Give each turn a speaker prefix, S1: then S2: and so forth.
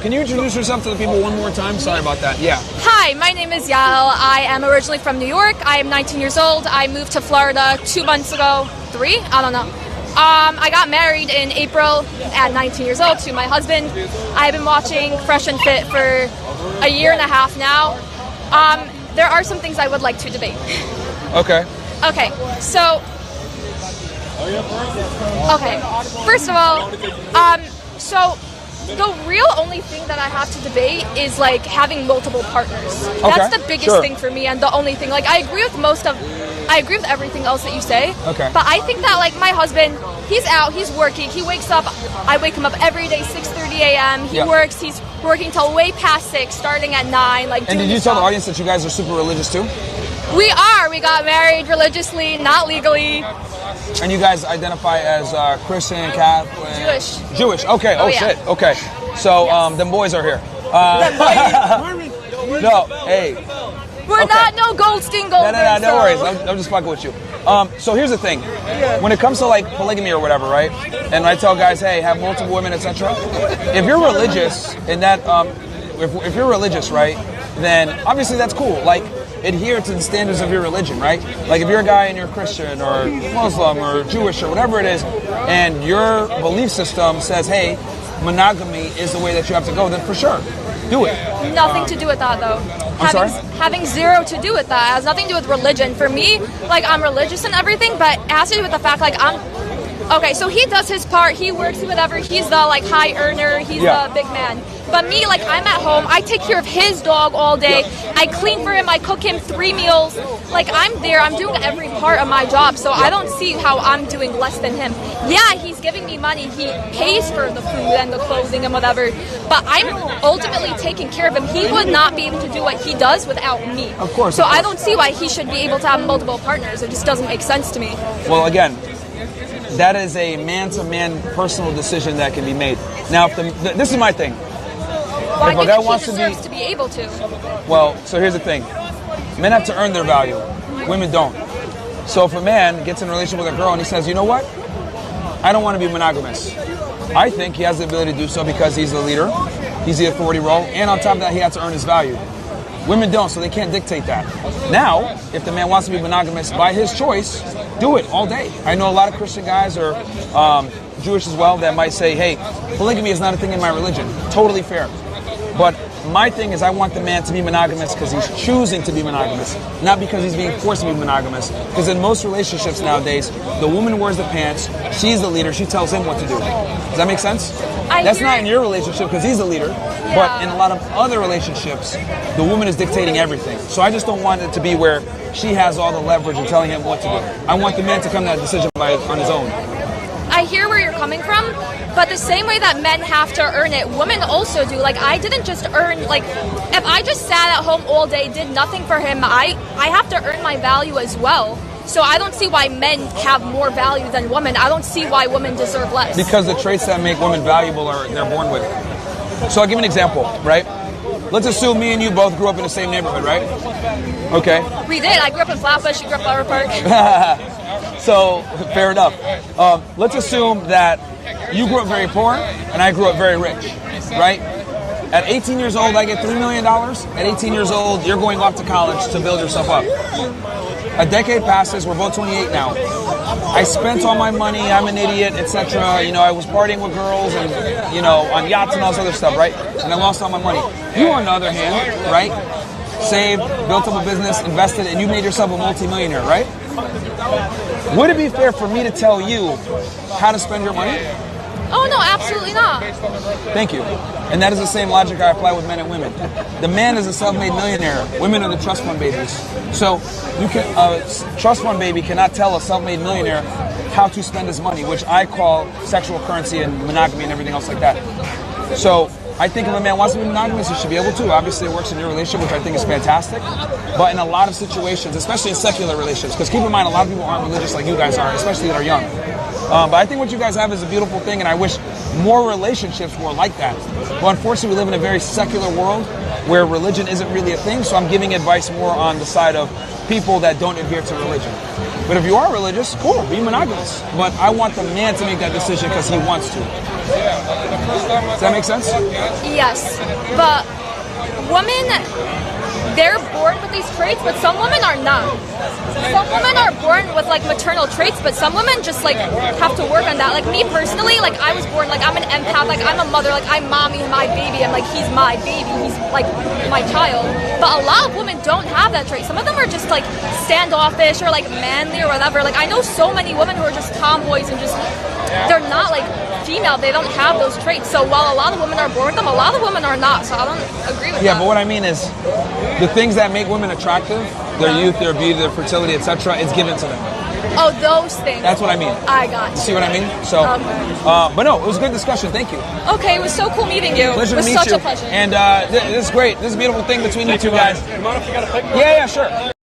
S1: can you introduce yourself to the people one more time? Sorry about that. Yeah.
S2: Hi, my name is Yael. I am originally from New York. I am 19 years old. I moved to Florida 2 months ago. 3? I don't know. I got married in April at 19 years old to my husband. I've been watching Fresh and Fit for a year and a half now. There are some things I would like to debate.
S1: Okay.
S2: Okay, so... Okay, first of all, so the real only thing that I have to debate is like having multiple partners. That's the biggest thing for me, and the only thing. Like I agree with everything else that you say.
S1: Okay.
S2: But I think that like my husband, he's out, he's working, he wakes up, I wake him up every day 6:30 a.m. He works, he's working till way past 6, starting at 9. Like.
S1: And did you tell the audience that you guys are super religious too?
S2: We are. We got married religiously, not legally.
S1: And you guys identify as Christian, Catholic?
S2: Jewish.
S1: Okay. Oh, shit. Okay. So, them boys are here. No, hey.
S2: We're not no Goldstein Goldberg.
S1: No worries. I'm just fucking with you. So here's the thing. When it comes to like polygamy or whatever, right? And I tell guys, hey, have multiple women, etc. If you're religious, in that, if you're religious, right? Then obviously that's cool. Like, adhere to the standards of your religion, right? Like if you're a guy and you're Christian or Muslim or Jewish or whatever it is, and your belief system says, hey, monogamy is the way that you have to go, then for sure, do it.
S2: Nothing to do with that, though. Having zero to do with that. It has nothing to do with religion. For me, like, I'm religious and everything, but it has to do with the fact, like, okay, so he does his part, he works, whatever, he's the, like, high earner, he's the big man. But me, like, I'm at home, I take care of his dog all day, I clean for him, I cook him 3 meals, like, I'm there, I'm doing every part of my job, so I don't see how I'm doing less than him. Yeah, he's giving me money, he pays for the food and the clothing and whatever, but I'm ultimately taking care of him. He would not be able to do what he does without me.
S1: Of course.
S2: So I don't see why he should be able to have multiple partners. It just doesn't make sense to me.
S1: Well, again, that is a man-to-man personal decision that can be made. Now, this is my thing.
S2: Well, I think he deserves to be able to.
S1: Well, so here's the thing. Men have to earn their value. Women don't. So if a man gets in a relationship with a girl and he says, you know what? I don't want to be monogamous. I think he has the ability to do so because he's the leader, he's the authority role, and on top of that, he has to earn his value. Women don't, so they can't dictate that. Now, if the man wants to be monogamous by his choice, do it all day. I know a lot of Christian guys or Jewish as well that might say, hey, polygamy is not a thing in my religion. Totally fair. But my thing is I want the man to be monogamous because he's choosing to be monogamous, not because he's being forced to be monogamous. Because in most relationships nowadays, the woman wears the pants, she's the leader, she tells him what to do. Does that make sense? That's not in your relationship because he's the leader, but in a lot of other relationships, the woman is dictating everything. So I just don't want it to be where she has all the leverage and telling him what to do. I want the man to come to that decision on his own.
S2: I hear where you're coming from, but the same way that men have to earn it, women also do. Like, I didn't just earn, like, if I just sat at home all day, did nothing for him, I have to earn my value as well. So I don't see why men have more value than women. I don't see why women deserve less.
S1: Because the traits that make women valuable they're born with. So I'll give you an example, right? Let's assume me and you both grew up in the same neighborhood, right? Okay.
S2: We did. I grew up in Flatbush, you grew up in Flower Park.
S1: So, fair enough. Let's assume that you grew up very poor and I grew up very rich, right? At 18 years old, I get $3 million. At 18 years old, you're going off to college to build yourself up. A decade passes, we're both 28 now. I spent all my money, I'm an idiot, etc. You know, I was partying with girls and, you know, on yachts and all this other stuff, right? And I lost all my money. You, on the other hand, right, saved, built up a business, invested, and you made yourself a multi-millionaire, right? Would it be fair for me to tell you how to spend your money?
S2: Oh, no, absolutely not.
S1: Thank you. And that is the same logic I apply with men and women. The man is a self-made millionaire. Women are the trust fund babies. So you can, trust fund baby cannot tell a self-made millionaire how to spend his money, which I call sexual currency and monogamy and everything else like that. So I think if a man wants to be monogamous, he should be able to. Obviously, it works in your relationship, which I think is fantastic. But in a lot of situations, especially in secular relationships, because keep in mind, a lot of people aren't religious like you guys are, especially that are young. But I think what you guys have is a beautiful thing, and I wish more relationships were like that. But unfortunately, we live in a very secular world, where religion isn't really a thing, so I'm giving advice more on the side of people that don't adhere to religion. But if you are religious, cool, be monogamous. But I want the man to make that decision because he wants to. Does that make sense?
S2: Yes, but women, they're born with these traits, but some women are not. Some women are born with like maternal traits, but some women just like have to work on that. Like me personally, like I was born, like I'm an empath, like I'm a mother, like I'm mommy and my baby, and like he's my baby, he's like my child. But a lot of women don't have that trait. Some of them are just like standoffish or like manly or whatever. Like I know so many women who are just tomboys and just, they're not like female, they don't have those traits. So while a lot of women are born with them, a lot of women are not. So I don't agree with that.
S1: Yeah, but what I mean is, the things that make women attractive, their youth, their beauty, their fertility, etc., it's given to them.
S2: Oh, those things.
S1: That's what I mean.
S2: I got you.
S1: See what I mean? So, but no, it was a good discussion. Thank you.
S2: Okay, it was so cool meeting you.
S1: Pleasure
S2: it was
S1: to meet
S2: such
S1: you.
S2: a pleasure.
S1: And this is great. This is a beautiful thing between you two guys.
S3: Come on if you got a picture.
S1: Yeah, sure.